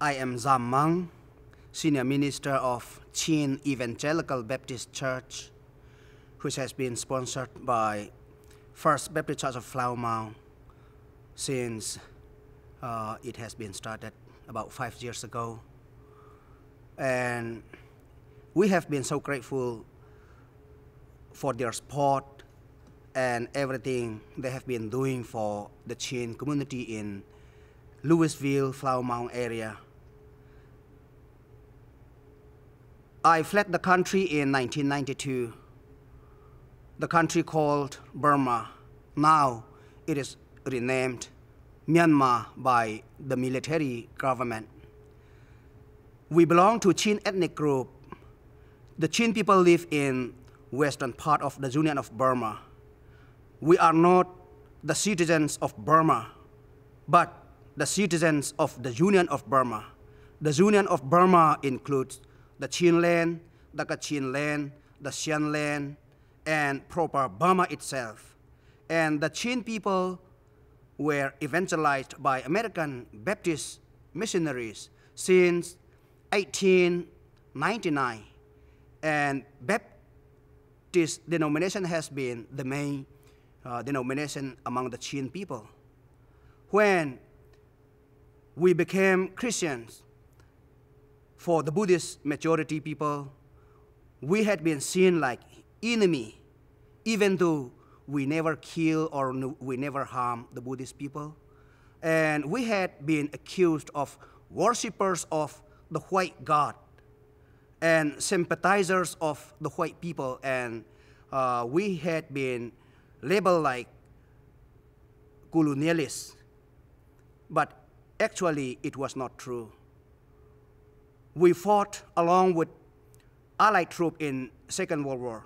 I am Zam Mang, Senior Minister of Chin Evangelical Baptist Church, which has been sponsored by First Baptist Church of Flower Mound since it has been started about 5 years ago. And we have been so grateful for their support and everything they have been doing for the Chin community in Louisville, Flower Mound area. I fled the country in 1992, the country called Burma. Now it is renamed Myanmar by the military government. We belong to Chin ethnic group. The Chin people live in western part of the Union of Burma. We are not the citizens of Burma, but the citizens of the Union of Burma. The Union of Burma includes the Chin land, the Kachin land, the Sian land, and proper Burma itself. And the Chin people were evangelized by American Baptist missionaries since 1899. And Baptist denomination has been the main denomination among the Chin people. When we became Christians, for the Buddhist majority people, we had been seen like enemy, even though we never kill or we never harm the Buddhist people. And we had been accused of worshippers of the white God and sympathizers of the white people, and we had been labeled like colonialists. But actually, it was not true. We fought along with Allied troops in Second World War,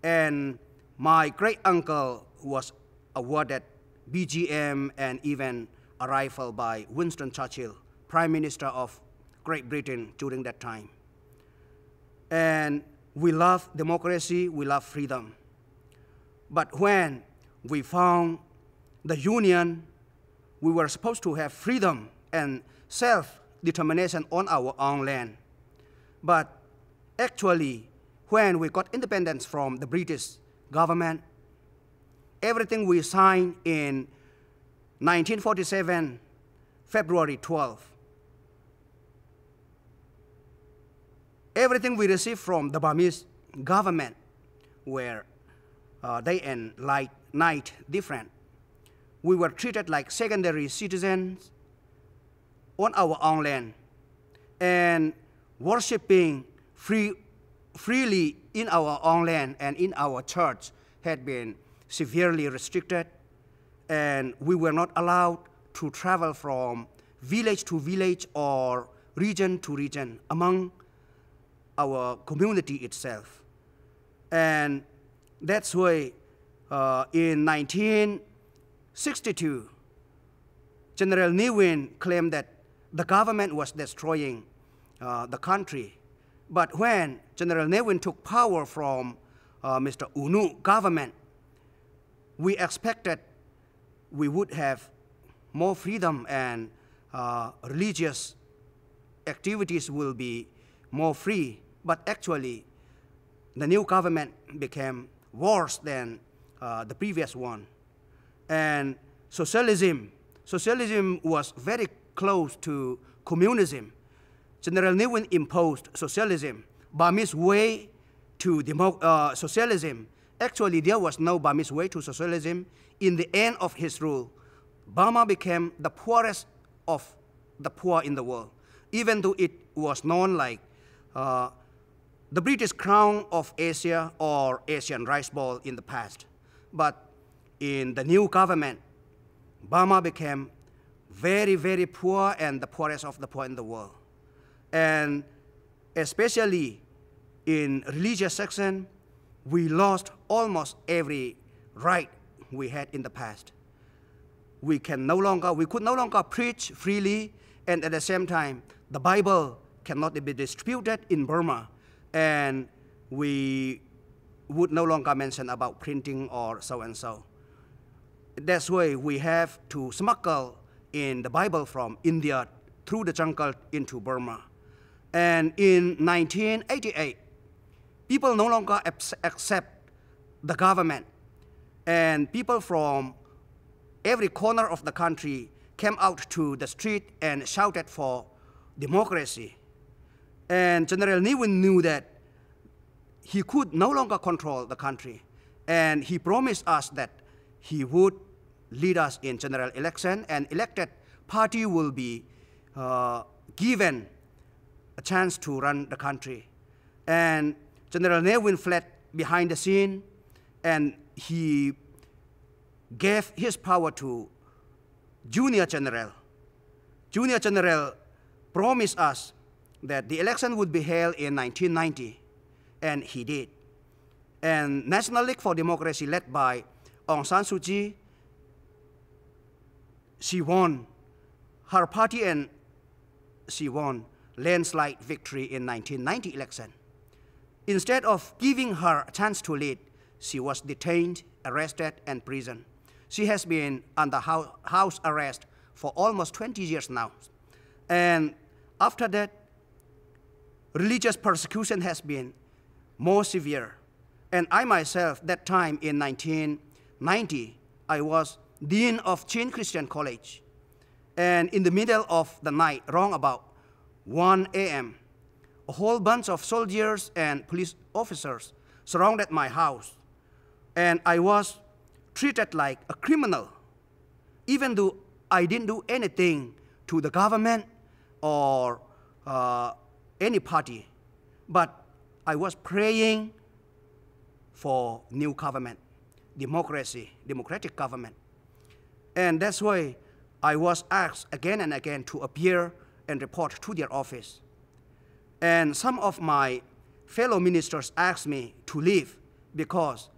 and my great uncle was awarded BGM and even a rifle by Winston Churchill, Prime Minister of Great Britain during that time. And we love democracy, we love freedom. But when we found the Union, we were supposed to have freedom and self-determination on our own land. But actually, when we got independence from the British government, everything we signed in 1947, February 12, everything we received from the Burmese government were day and night different. We were treated like secondary citizens on our own land, and worshiping freely in our own land and in our church had been severely restricted, and we were not allowed to travel from village to village or region to region among our community itself. And that's why in 1962, General Ne Win claimed that the government was destroying the country. But when General Ne Win took power from Mr. UNU government, we expected we would have more freedom and religious activities will be more free. But actually, the new government became worse than the previous one. And socialism was very close to communism. General Ne Win imposed socialism, Burmese way to socialism. Actually, there was no Burmese way to socialism. In the end of his rule, Burma became the poorest of the poor in the world, even though it was known like the British crown of Asia or Asian rice bowl in the past. But in the new government, Burma became very, very poor and the poorest of the poor in the world. And especially in religious section, we lost almost every right we had in the past. We could no longer preach freely, and at the same time, the Bible cannot be distributed in Burma, and we would no longer mention about printing or so and so. That's why we have to smuggle in the Bible from India through the jungle into Burma. And in 1988, people no longer accept the government, and people from every corner of the country came out to the street and shouted for democracy. And General Ne Win knew that he could no longer control the country, and he promised us that he would lead us in general election, and elected party will be given a chance to run the country. And General Ne Win fled behind the scene, and he gave his power to junior general. Junior general promised us that the election would be held in 1990, and he did. And National League for Democracy, led by Aung San Suu Kyi, she won her party, and she won landslide victory in 1990 election. Instead of giving her a chance to lead, she was detained, arrested, and imprisoned. She has been under house arrest for almost 20 years now. And after that, religious persecution has been more severe. And I myself, that time in 1990, I was dean of Chin Christian College. And in the middle of the night, wrong about 1 a.m., a whole bunch of soldiers and police officers surrounded my house. And I was treated like a criminal, even though I didn't do anything to the government or any party. But I was praying for new government, democracy, democratic government. And that's why I was asked again and again to appear and report to their office. And some of my fellow ministers asked me to leave because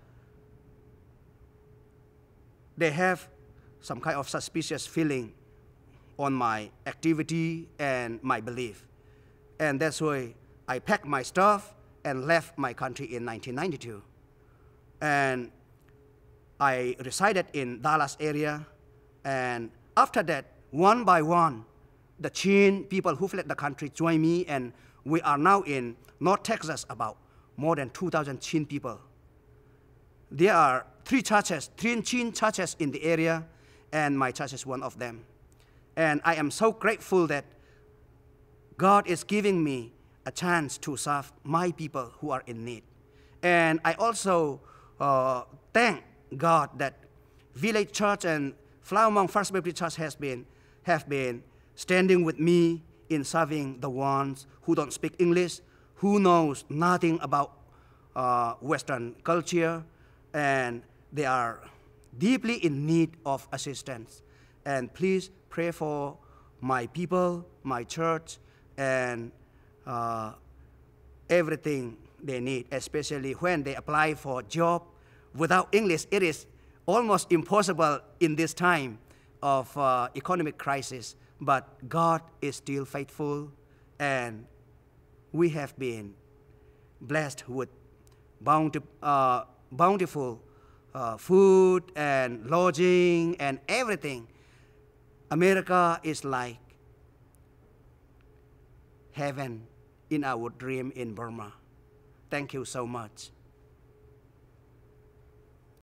they have some kind of suspicious feeling on my activity and my belief. And that's why I packed my stuff and left my country in 1992. And I resided in Dallas area. And after that, one by one, the Chin people who fled the country joined me, and we are now in North Texas, about more than 2,000 Chin people. There are three Chin churches in the area, and my church is one of them. And I am so grateful that God is giving me a chance to serve my people who are in need. And I also thank God that Village Church and Flower Mound First Baptist Church have been standing with me in serving the ones who don't speak English, who knows nothing about Western culture, and they are deeply in need of assistance. And please pray for my people, my church, and everything they need, especially when they apply for a job. Without English, it is almost impossible in this time of economic crisis, but God is still faithful, and we have been blessed with bountiful food and lodging and everything. America is like heaven in our dream in Burma. Thank you so much.